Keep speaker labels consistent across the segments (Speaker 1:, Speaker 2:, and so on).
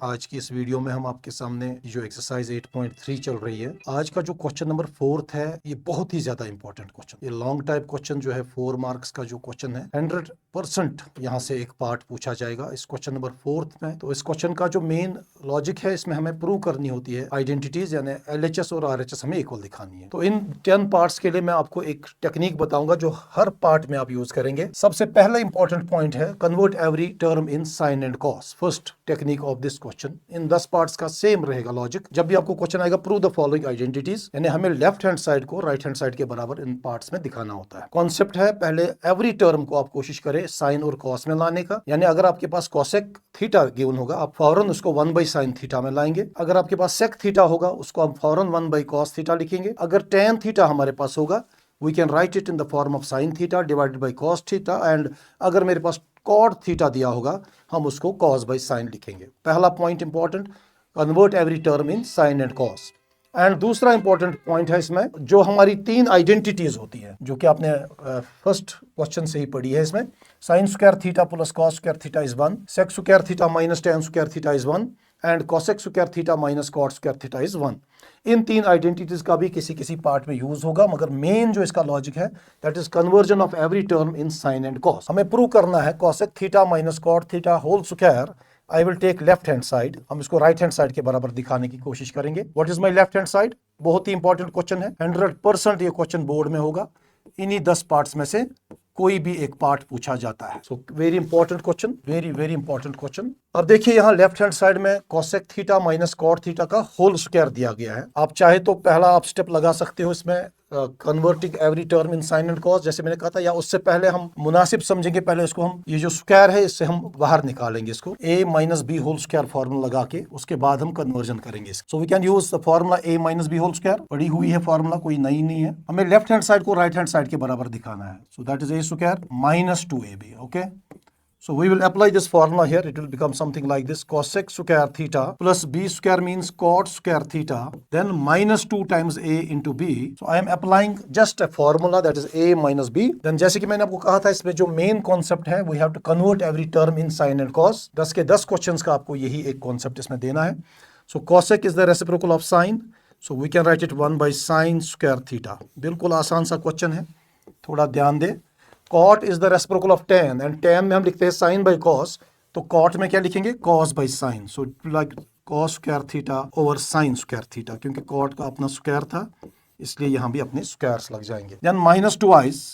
Speaker 1: आज की इस वीडियो में हम आपके सामने जो एक्सरसाइज 8.3 चल रही है, आज का जो क्वेश्चन नंबर 4 है, ये बहुत ही ज्यादा इंपॉर्टेंट क्वेश्चन, ये लॉन्ग टाइप क्वेश्चन जो है 4 मार्क्स का जो क्वेश्चन है 100% यहाँ से एक पार्ट पूछा जाएगा इस क्वेश्चन नंबर 4 में। तो इस क्वेश्चन का जो मेन लॉजिक है, इसमें हमें प्रूव करनी होती है आइडेंटिटीज, यानी LHS और RHS हमें इक्वल दिखानी है। तो इन 10 पार्ट्स के लिए मैं आपको एक टेक्निक बताऊंगा जो हर पार्ट में आप यूज करेंगे। सबसे पहला इंपॉर्टेंट पॉइंट है convert every term in sine and cos. First technique of this question, in 10 parts का सेम रहेगा लॉजिक। जब भी आपको क्वेश्चन आएगा प्रूव द फॉलोइंग आइडेंटिटीज, यानी हमें लेफ्ट हैंड साइड को राइट हैंड साइड के बराबर इन पार्ट्स में दिखाना होता है। कॉन्सेप्ट है पहले एवरी टर्म को आप कोशिश करें साइन और कॉस में लाने का, यानी अगर आपके पास कॉसेक थीटा गिवन होगा, आप फौरन उसको 1/sin थीटा में लाएंगे। अगर आपके पास सेक थीटा होगा, उसको हम फौरन 1/cos थीटा लिखेंगे। अगर tan थीटा हमारे पास होगा, we can write it in the form of sin theta divided by cos theta, and अगर मेरे पास cot थीटा दिया होगा, हम उसको cos by sin लिखेंगे। पहला point important, convert every term in sin and cos। And दूसरा इंपॉर्टेंट पॉइंट है इसमें, जो हमारी 3 आइडेंटिटीज होती है, जो कि आपने फर्स्ट क्वेश्चन से ही पढ़ी है। इसमें sine square theta plus cos square theta is 1, sec square theta minus tan square theta is 1, and cosec square theta minus cot square theta is 1। इन 3 आइडेंटिटीज का भी किसी किसी पार्ट में यूज होगा, मगर मेन जो इसका लॉजिक है that is conversion of every term in sine and cos. हमें प्रूव करना है cosec theta minus cot theta whole square. I will take left hand side, हम इसको राइट हैंड साइड के बराबर दिखाने की कोशिश करेंगे। What is my left hand side? बहुत ही इंपॉर्टेंट क्वेश्चन है, 100% ये क्वेश्चन बोर्ड में होगा। इन्हीं 10 पार्ट्स में से कोई भी एक पार्ट पूछा जाता है। So very important question, very very important question. अब देखिए यहाँ लेफ्ट हैंड साइड में cosec theta minus cot theta का होल स्क्वायर दिया गया है। आप चाहे तो पहला आप स्टेप लगा सकते हो इसमें, converting every term in sine and cos, जैसे मैंने कहा था, या उससे पहले हम मुनासिब समझेंगे, पहले इसको हम ये जो स्क्वायर है इससे हम बाहर निकालेंगे इसको, a minus b whole square formula लगा के, उसके बाद हम कन्वर्जन करेंगे। So we can use the formula a minus b whole square. पड़ी हुई है फॉर्मूला, कोई नई नहीं है। हमें लेफ्ट हैंड साइड को राइट हैंड साइड के बराबर दिखाना है। So that is a square minus 2ab। Okay, so we will apply this formula here. It will become something like this: cosec square theta plus b square means cot square theta, then minus 2 times a into b. So I am applying just a formula, that is a minus b. Then जैसे कि मैंने आपको कहा था, इसमें जो main concept है, we have to convert every term in sin and cos। 10 के 10 क्वेश्चंस का आपको यही एक कॉन्सेप्ट इसमें देना है। So cosec is the reciprocal of sin, so we can write it 1/sin square theta। बिल्कुल आसान सा क्वेश्चन है, थोड़ा ध्यान दे। cot is the reciprocal of tan, and tan में हम लिखते हैं sin by cos, तो cot में क्या लिखेंगे? cos by sin। so like cos square theta over sin square theta, क्योंकि cot का अपना स्क्वायर था, इसलिए यहाँ भी अपने स्क्वायर्स लग जाएंगे। then minus 2i's,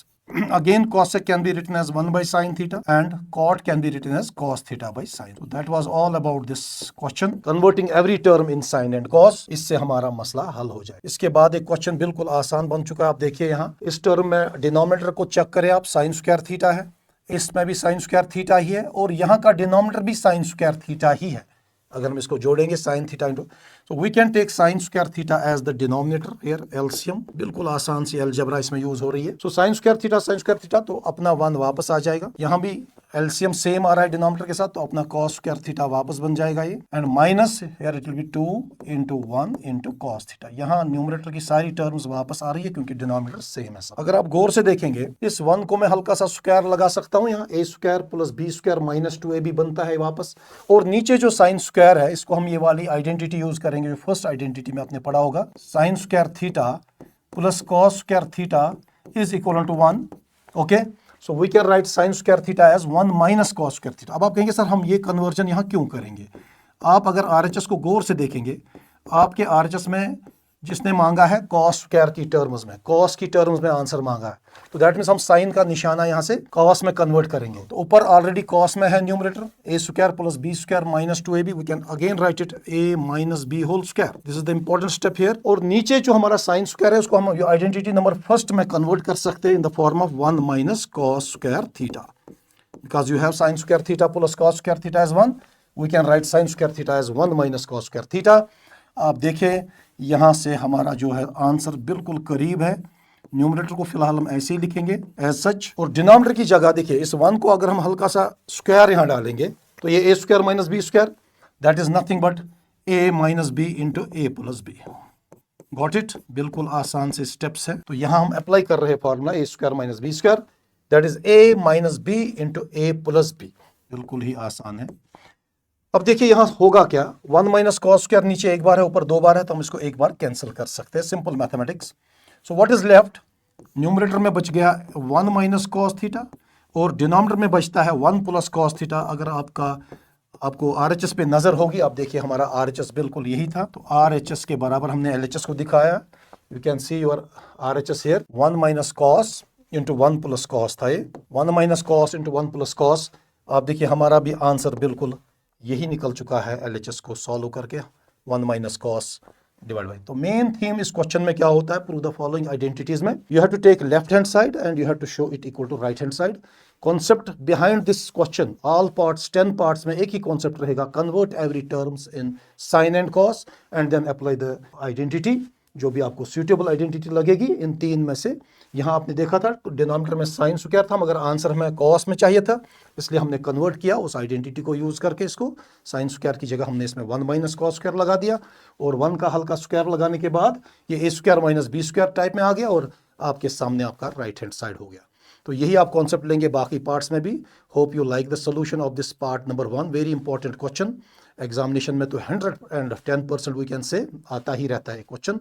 Speaker 1: again cosec can be written as 1/sin theta and cot can be written as cos theta by sin। so that was all about this question, converting every term in sin and cos। इससे हमारा मसला हल हो जाए। इसके बाद एक question बिल्कुल आसान बन चुका है। आप देखिए यहाँ इस टर्म में डिनोमिनेटर को चेक करें आप, साइन स्क्वायर थीटा है, इसमें भी साइन स्क्वायर थीटा ही है, और यहाँ का डिनोमिनेटर भी साइन स्क्वायर थीटा ही है। अगर हम इसको जोड़ेंगे sine theta into, so we can take sine square theta as the denominator here, LCM. बिल्कुल आसान सी अलजेब्रा इसमें यूज हो रही है। सो साइन स्क्वायर थीटा तो अपना 1 वापस आ जाएगा। यहाँ भी एलसीएम सेम आ रहा है डिनोमिनेटर के साथ, तो अपना कॉस स्क्वायर थीटा वापस बन जाएगा ये, and minus here it will be 2 into 1 into cos theta. यहाँ न्यूमरेटर की सारी टर्म्स वापस आ रही है क्योंकि डिनोमिनेटर सेम है सब। अगर आप गौर से देखेंगे, इस 1 को मैं हल्का सा स्क्वायर लगा सकता हूँ, यहाँ a square plus b square minus 2ab बनता है वापस, और नीचे जो साइन स्क्वायर है, इसको हम ये वाली आइडेंटिटी यूज करेंगे जो फर्स्ट आइडेंटिटी में आपने पढ़ा होगा, sine square theta plus cos square theta is equal to 1। Okay, so we can write sine square theta as 1 minus cos square theta. अब आप कहेंगे सर हम ये कन्वर्जन यहाँ क्यों करेंगे? आप अगर RHS को गौर से देखेंगे, आपके RHS में जिसने मांगा है कॉस स्क्वायर की टर्म्स में, कॉस की टर्म्स में आंसर मांगा है, तो दैट मीन्स हम साइन का निशाना यहाँ से कॉस में कन्वर्ट करेंगे। तो ऊपर ऑलरेडी कॉस में है numerator a square plus b square minus 2ab, we can again write it a minus b whole square. This is the important step here. और नीचे जो हमारा साइन स्क्वायर है, उसको हम आइडेंटिटी नंबर फर्स्ट में कन्वर्ट कर सकते हैं in the form of 1 minus cos square theta, because you have sine square theta plus cos square theta as 1, we can write sine square theta as 1 minus cos square theta. आप देखिए यहाँ से हमारा जो है आंसर बिल्कुल करीब है। न्यूमरेटर को फिलहाल हम ऐसे ही लिखेंगे एज सच, और डिनोमिनेटर की जगह देखिए इस 1 को अगर हम हल्का सा स्क्वायर यहाँ डालेंगे, तो ये a square minus b square, that is nothing but a minus b into a plus b। Got it? बिल्कुल आसान से स्टेप्स है। तो यहाँ हम अप्लाई कर रहे हैं formula a square minus b square, that is a minus b into a plus b। बिल्कुल ही आसान है। अब देखिए यहाँ होगा क्या, 1 माइनस कॉस स्क्वायर नीचे एक बार है, ऊपर 2 बार है, तो हम इसको एक बार कैंसिल कर सकते हैं, simple mathematics. So what is left, numerator में बच गया 1 माइनस कॉस थीटा और डिनोमिनेटर में बचता है 1 प्लस कॉस थीटा। अगर आपको आरएचएस पे नजर होगी, आप देखिए हमारा आरएचएस बिल्कुल यही था, तो आरएचएस के बराबर हमने एलएचएस को दिखाया। You can see your RHS here, 1 minus cos into 1 plus cos था ये, 1 minus cos into 1 plus cos. आप देखिए हमारा भी आंसर बिल्कुल यही निकल चुका है एलएचएस को सॉल्व करके, 1 माइनस कॉस डिवाइड बाई। तो मेन थीम इस क्वेश्चन में क्या होता है, प्रूव द फॉलोइंग आइडेंटिटीज में you have to take left hand side and you have to show it equal to right hand side. Concept behind this question, all parts 10 parts में एक ही concept रहेगा, convert every terms in sine and cos and then apply the identity, जो भी आपको suitable identity लगेगी इन तीन में से। यहाँ आपने देखा था डिनोमिनेटर में साइन स्क्वायर था, मगर आंसर हमें कॉस में चाहिए था, इसलिए हमने कन्वर्ट किया उस आइडेंटिटी को यूज करके। इसको साइन स्क्वायर की जगह हमने इसमें 1 माइनस कॉस स्क्वायर लगा दिया, और 1 का हल्का स्क्वायर लगाने के बाद ये A square minus B square type में आ गया, और आपके सामने आपका राइट हैंड साइड हो गया। तो यही आप कॉन्सेप्ट लेंगे बाकी पार्ट्स में भी। Hope you like the solution of this part number 1, very important question. Examination में तो 110% वी कैन से आता ही रहता है क्वेश्चन।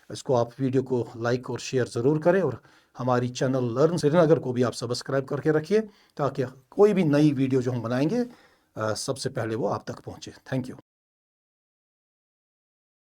Speaker 1: इसको आप वीडियो को लाइक और शेयर ज़रूर करें, और हमारी चैनल लर्न श्रीनगर को भी आप सब्सक्राइब करके रखिए, ताकि कोई भी नई वीडियो जो हम बनाएंगे सबसे पहले वो आप तक पहुंचे। Thank you.